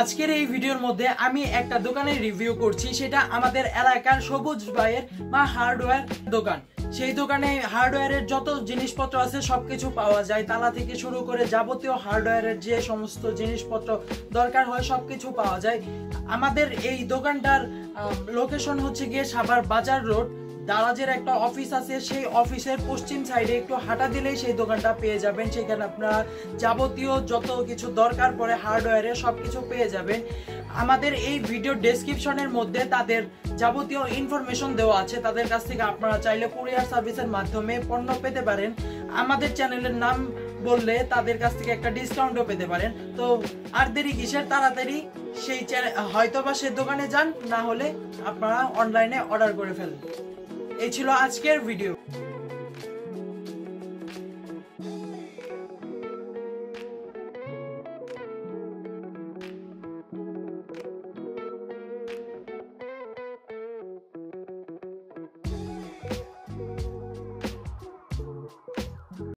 আজকের এই ভিডিওর মধ্যে আমি একটা দোকানের রিভিউ করছি, সেটা আমাদের এলাকার সবুজ ভাইয়ের মা হার্ডওয়্যার দোকান। সেই দোকানে হার্ডওয়্যারের যত জিনিসপত্র আছে সবকিছু পাওয়া যায়, তালা থেকে শুরু করে যাবতীয় হার্ডওয়্যারের যে সমস্ত জিনিসপত্র দরকার হয় সবকিছু পাওয়া যায়। আমাদের এই দোকানটার লোকেশন হচ্ছে গিয়ে সাভার বাজার রোড। দারাজের একটা অফিস আছে, সেই অফিসের পশ্চিম সাইডে একটু হাঁটা দিলেই সেই দোকানটা পেয়ে যাবেন। সেখানে আপনারা যাবতীয় যত কিছু দরকার পড়ে হার্ডওয়্যারের সবকিছু পেয়ে যাবেন। আমাদের এই ভিডিও ডেসক্রিপশনের মধ্যে তাদের যাবতীয় ইনফরমেশন দেওয়া আছে, তাদের কাছ থেকে আপনারা চাইলে কুরিয়ার সার্ভিসের মাধ্যমে পণ্য পেতে পারেন। আমাদের চ্যানেলের নাম বললে তাদের কাছ থেকে একটা ডিসকাউন্টও পেতে পারেন। তো আর দেরি কিসের, তাড়াতাড়ি সেই হয়তোবা সে দোকানে যান, না হলে আপনারা অনলাইনে অর্ডার করে ফেলেন। এই ছিল আজকের ভিডিও।